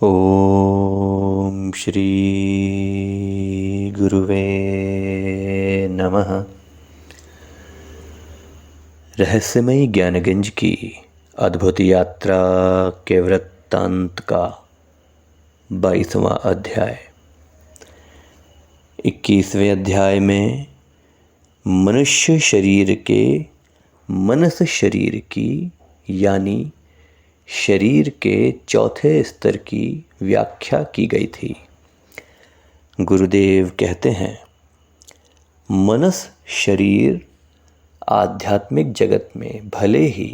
ओम श्री गुरुवे नमः। रहस्यमयी ज्ञानगंज की अद्भुत यात्रा के वृत्तांत का 22वां अध्याय। 21वें अध्याय में मनुष्य शरीर के मनस शरीर की यानी शरीर के चौथे स्तर की व्याख्या की गई थी। गुरुदेव कहते हैं, मनस शरीर आध्यात्मिक जगत में भले ही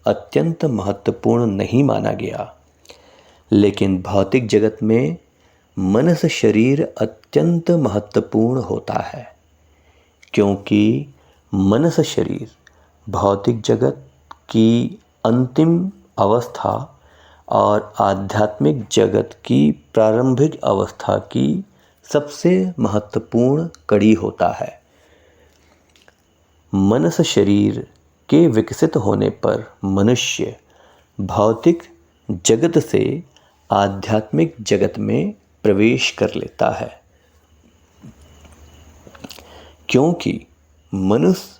अत्यंत महत्वपूर्ण नहीं माना गया, लेकिन भौतिक जगत में मनस शरीर अत्यंत महत्वपूर्ण होता है, क्योंकि मनस शरीर भौतिक जगत की अंतिम अवस्था और आध्यात्मिक जगत की प्रारंभिक अवस्था की सबसे महत्वपूर्ण कड़ी होता है। मनस शरीर के विकसित होने पर मनुष्य भौतिक जगत से आध्यात्मिक जगत में प्रवेश कर लेता है, क्योंकि मनुष्य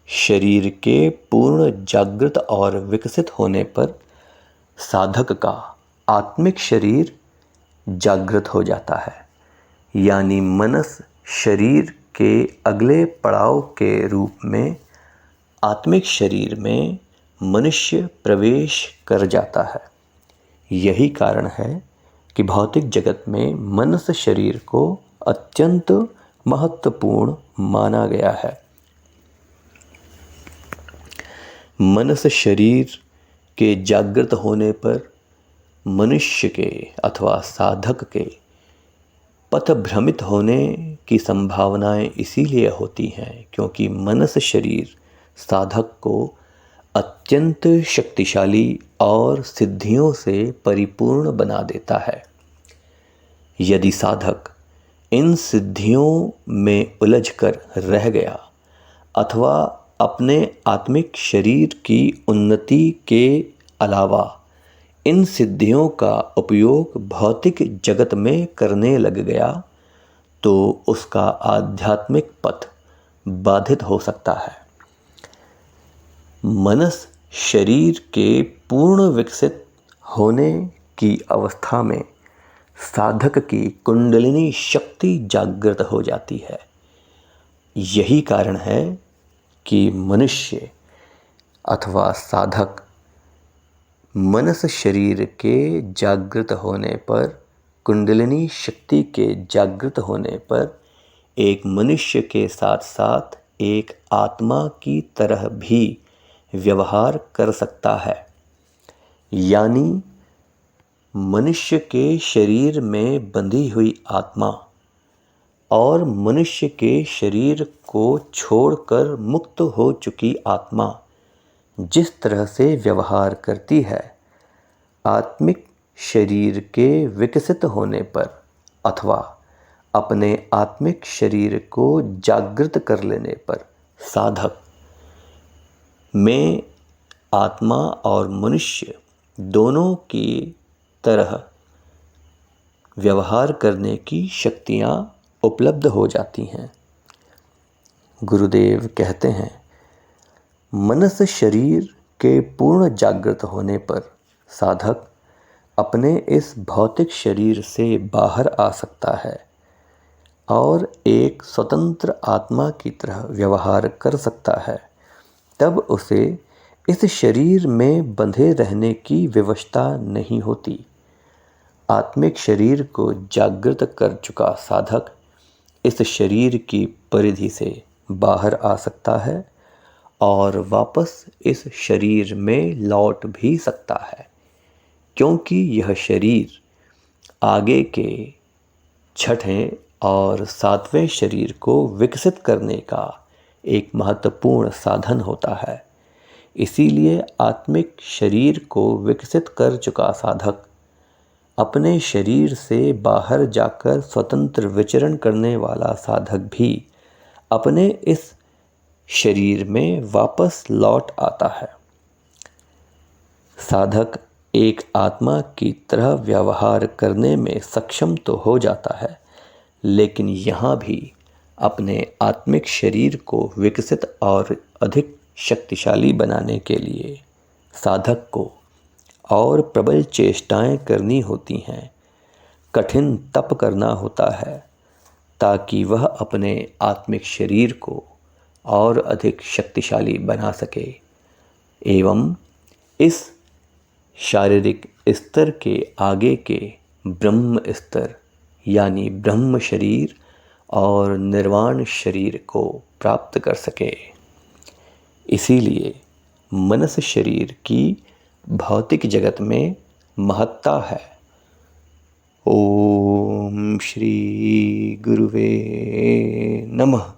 शरीर के पूर्ण जागृत और विकसित होने पर साधक का आत्मिक शरीर जागृत हो जाता है, यानी मनस शरीर के अगले पड़ाव के रूप में आत्मिक शरीर में मनुष्य प्रवेश कर जाता है। यही कारण है कि भौतिक जगत में मनस शरीर को अत्यंत महत्वपूर्ण माना गया है। मनस शरीर के जागृत होने पर मनुष्य के अथवा साधक के पथ भ्रमित होने की संभावनाएं इसीलिए होती हैं क्योंकि मनस शरीर साधक को अत्यंत शक्तिशाली और सिद्धियों से परिपूर्ण बना देता है। यदि साधक इन सिद्धियों में उलझकर रह गया अथवा अपने आत्मिक शरीर की उन्नति के अलावा इन सिद्धियों का उपयोग भौतिक जगत में करने लग गया, तो उसका आध्यात्मिक पथ बाधित हो सकता है। मनस शरीर के पूर्ण विकसित होने की अवस्था में साधक की कुंडलिनी शक्ति जागृत हो जाती है। यही कारण है कि मनुष्य अथवा साधक मनस शरीर के जागृत होने पर, कुंडलिनी शक्ति के जागृत होने पर एक मनुष्य के साथ साथ एक आत्मा की तरह भी व्यवहार कर सकता है। यानी मनुष्य के शरीर में बंधी हुई आत्मा और मनुष्य के शरीर को छोड़कर मुक्त हो चुकी आत्मा जिस तरह से व्यवहार करती है, आत्मिक शरीर के विकसित होने पर अथवा अपने आत्मिक शरीर को जागृत कर लेने पर साधक में आत्मा और मनुष्य दोनों की तरह व्यवहार करने की शक्तियाँ उपलब्ध हो जाती हैं। गुरुदेव कहते हैं, मनस शरीर के पूर्ण जागृत होने पर साधक अपने इस भौतिक शरीर से बाहर आ सकता है और एक स्वतंत्र आत्मा की तरह व्यवहार कर सकता है। तब उसे इस शरीर में बंधे रहने की विवशता नहीं होती। आत्मिक शरीर को जागृत कर चुका साधक इस शरीर की परिधि से बाहर आ सकता है और वापस इस शरीर में लौट भी सकता है, क्योंकि यह शरीर आगे के छठें और सातवें शरीर को विकसित करने का एक महत्वपूर्ण साधन होता है। इसीलिए आत्मिक शरीर को विकसित कर चुका साधक अपने शरीर से बाहर जाकर स्वतंत्र विचरण करने वाला साधक भी अपने इस शरीर में वापस लौट आता है। साधक एक आत्मा की तरह व्यवहार करने में सक्षम तो हो जाता है, लेकिन यहाँ भी अपने आत्मिक शरीर को विकसित और अधिक शक्तिशाली बनाने के लिए साधक को और प्रबल चेष्टाएं करनी होती हैं, कठिन तप करना होता है ताकि वह अपने आत्मिक शरीर को और अधिक शक्तिशाली बना सके एवं इस शारीरिक स्तर के आगे के ब्रह्म स्तर यानी ब्रह्म शरीर और निर्वाण शरीर को प्राप्त कर सके। इसीलिए मनस शरीर की भौतिक जगत में महत्ता है। ओम श्री गुरुवे नमः।